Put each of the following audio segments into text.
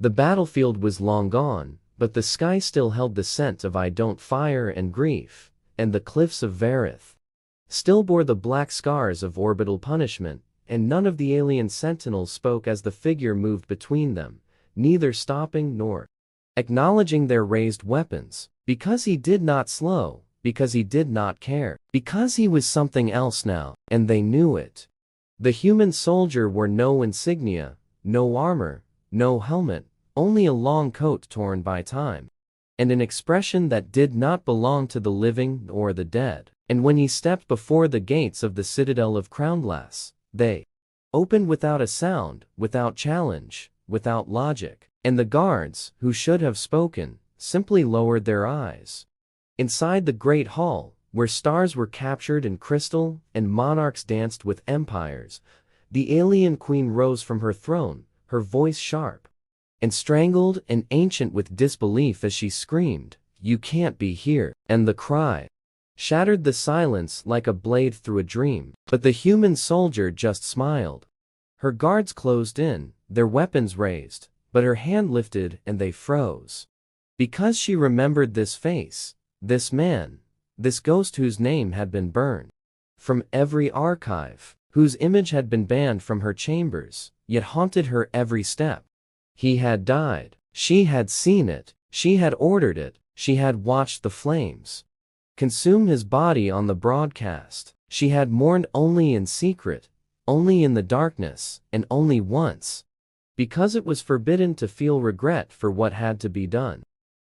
The battlefield was long gone, but the sky still held the scent of fire and grief, and the cliffs of Varith still bore the black scars of orbital punishment, and none of the alien sentinels spoke as the figure moved between them, neither stopping nor acknowledging their raised weapons, because he did not slow, because he did not care, because he was something else now, and they knew it. The human soldier wore no insignia, no armor, no helmet, only a long coat torn by time, and an expression that did not belong to the living or the dead. And when he stepped before the gates of the citadel of Crownlass, they opened without a sound, without challenge, without logic, and the guards, who should have spoken, simply lowered their eyes. Inside the great hall, where stars were captured in crystal and monarchs danced with empires, the alien queen rose from her throne, her voice sharp and strangled and ancient with disbelief as she screamed, "You can't be here!" And the cry shattered the silence like a blade through a dream. But the human soldier just smiled. Her guards closed in, their weapons raised, but her hand lifted and they froze. Because she remembered this face, this man, this ghost whose name had been burned from every archive, whose image had been banned from her chambers, yet haunted her every step. He had died. She had seen it. She had ordered it. She had watched the flames consume his body on the broadcast. She had mourned only in secret, only in the darkness, and only once, because it was forbidden to feel regret for what had to be done.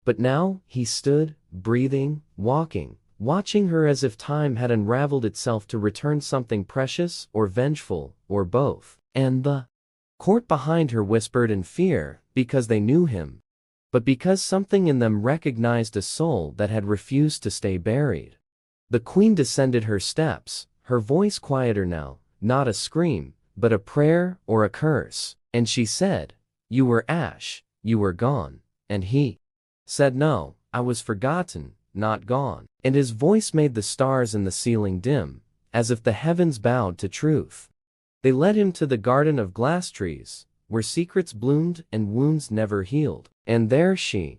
But now, he stood, breathing, walking, watching her as if time had unraveled itself to return something precious or vengeful, or both. And the court behind her whispered in fear, because they knew him, but because something in them recognized a soul that had refused to stay buried. The queen descended her steps, her voice quieter now, not a scream, but a prayer or a curse, and she said, "You were ash, you were gone," and he said, "No, I was forgotten, not gone." And his voice made the stars in the ceiling dim, as if the heavens bowed to truth. They led him to the garden of glass trees, where secrets bloomed and wounds never healed. And there she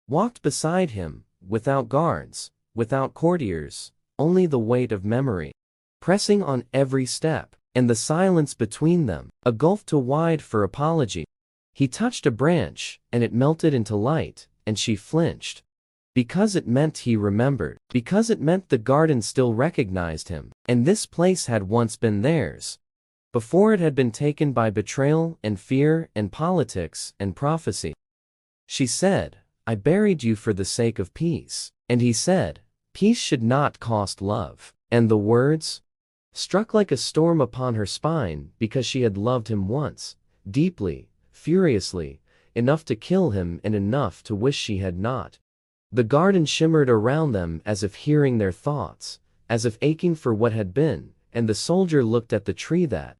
walked beside him, without guards, without courtiers, only the weight of memory pressing on every step, and the silence between them, a gulf too wide for apology. He touched a branch, and it melted into light, and she flinched. Because it meant he remembered, because it meant the garden still recognized him, and this place had once been theirs, before it had been taken by betrayal and fear and politics and prophecy. She said, "I buried you for the sake of peace." And he said, "Peace should not cost love." And the words struck like a storm upon her spine, because she had loved him once, deeply, furiously, enough to kill him and enough to wish she had not. The garden shimmered around them as if hearing their thoughts, as if aching for what had been, and the soldier looked at the tree that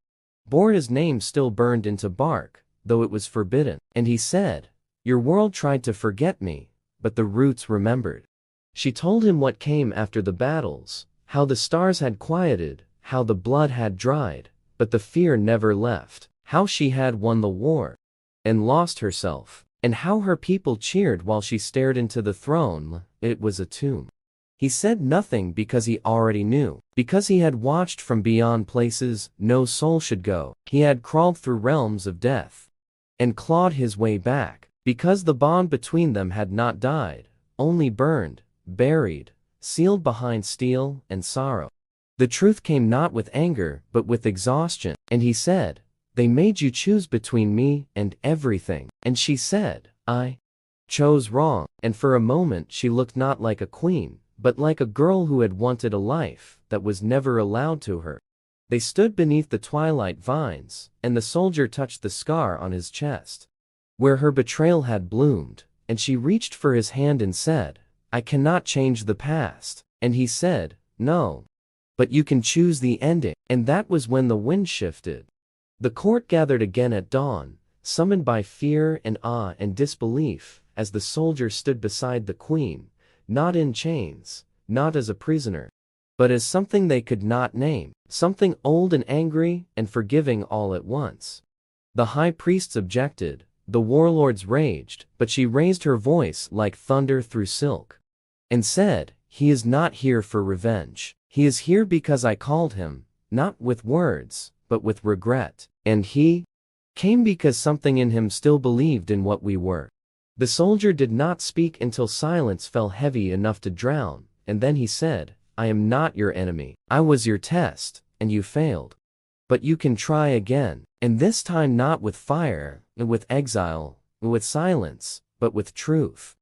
bore his name still burned into bark, though it was forbidden. And he said, "Your world tried to forget me, but the roots remembered." She told him what came after the battles, how the stars had quieted, how the blood had dried, but the fear never left, how she had won the war and lost herself, and how her people cheered while she stared into the throne. It was a tomb. He said nothing because he already knew, because he had watched from beyond places no soul should go. He had crawled through realms of death and clawed his way back, because the bond between them had not died, only burned, buried, sealed behind steel and sorrow. The truth came not with anger but with exhaustion, and he said, "They made you choose between me and everything." And she said, "I chose wrong." And for a moment she looked not like a queen, but like a girl who had wanted a life that was never allowed to her. They stood beneath the twilight vines, and the soldier touched the scar on his chest, where her betrayal had bloomed, and she reached for his hand and said, "I cannot change the past." And he said, "No, but you can choose the ending." And that was when the wind shifted. The court gathered again at dawn, summoned by fear and awe and disbelief, as the soldier stood beside the queen, not in chains, not as a prisoner, but as something they could not name, something old and angry and forgiving all at once. The high priests objected, the warlords raged, but she raised her voice like thunder through silk, and said, "He is not here for revenge. He is here because I called him, not with words, but with regret. And he came because something in him still believed in what we were." The soldier did not speak until silence fell heavy enough to drown, and then he said, "I am not your enemy. I was your test, and you failed. But you can try again, and this time not with fire, with exile, with silence, but with truth."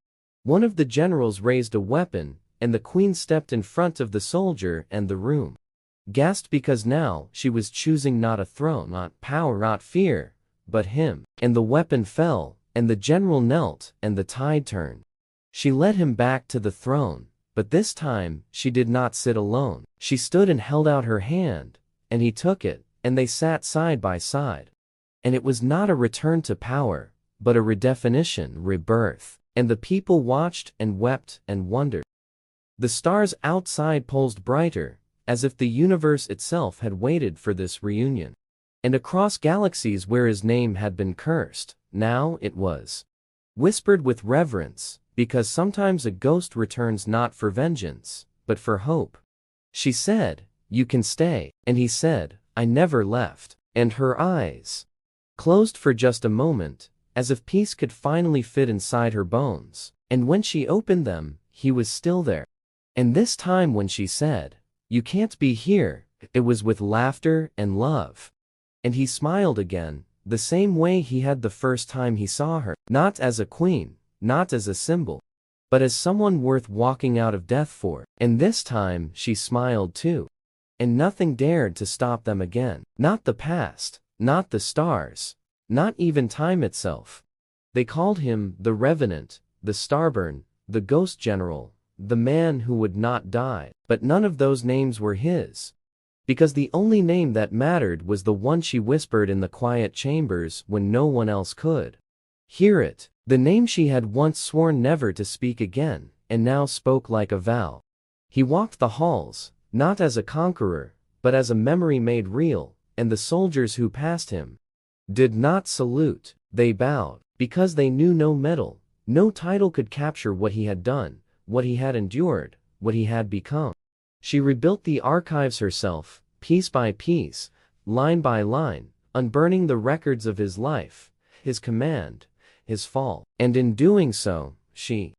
One of the generals raised a weapon, and the queen stepped in front of the soldier, and the room gasped because now she was choosing not a throne, not power, not fear, but him. And the weapon fell, and the general knelt, and the tide turned. She led him back to the throne, but this time she did not sit alone. She stood and held out her hand, and he took it, and they sat side by side. And it was not a return to power, but a redefinition, rebirth. And the people watched and wept and wondered. The stars outside pulsed brighter, as if the universe itself had waited for this reunion. And across galaxies where his name had been cursed, now it was whispered with reverence, because sometimes a ghost returns not for vengeance, but for hope. She said, "You can stay," and he said, "I never left." And her eyes closed for just a moment, as if peace could finally fit inside her bones. And when she opened them, he was still there. And this time when she said, "You can't be here," it was with laughter and love. And he smiled again, the same way he had the first time he saw her, not as a queen, not as a symbol, but as someone worth walking out of death for. And this time she smiled too. And nothing dared to stop them again. Not the past, not the stars, not even time itself. They called him the Revenant, the Starburn, the Ghost General, the man who would not die. But none of those names were his, because the only name that mattered was the one she whispered in the quiet chambers when no one else could hear it. The name she had once sworn never to speak again, and now spoke like a vow. He walked the halls, not as a conqueror, but as a memory made real, and the soldiers who passed him did not salute, they bowed, because they knew no medal, no title could capture what he had done, what he had endured, what he had become. She rebuilt the archives herself, piece by piece, line by line, unburning the records of his life, his command, his fall. And in doing so, she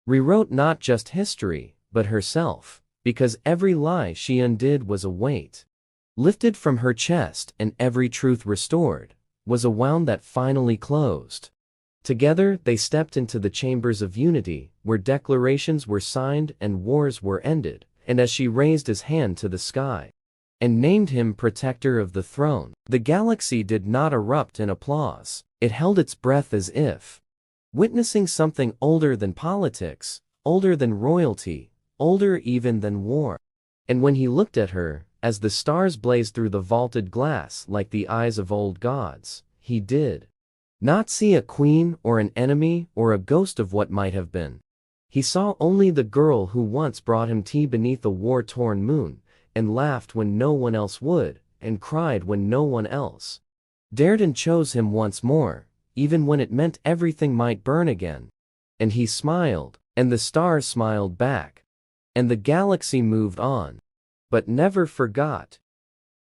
rewrote not just history, but herself, because every lie she undid was a weight lifted from her chest, and every truth restored was a wound that finally closed. Together they stepped into the chambers of unity, where declarations were signed and wars were ended. And as she raised his hand to the sky and named him protector of the throne, the galaxy did not erupt in applause. It held its breath as if witnessing something older than politics, older than royalty, older even than war. And when he looked at her, as the stars blazed through the vaulted glass like the eyes of old gods, he did not see a queen or an enemy or a ghost of what might have been. He saw only the girl who once brought him tea beneath a war-torn moon, and laughed when no one else would, and cried when no one else dared, and chose him once more, even when it meant everything might burn again. And he smiled, and the stars smiled back, and the galaxy moved on, but never forgot.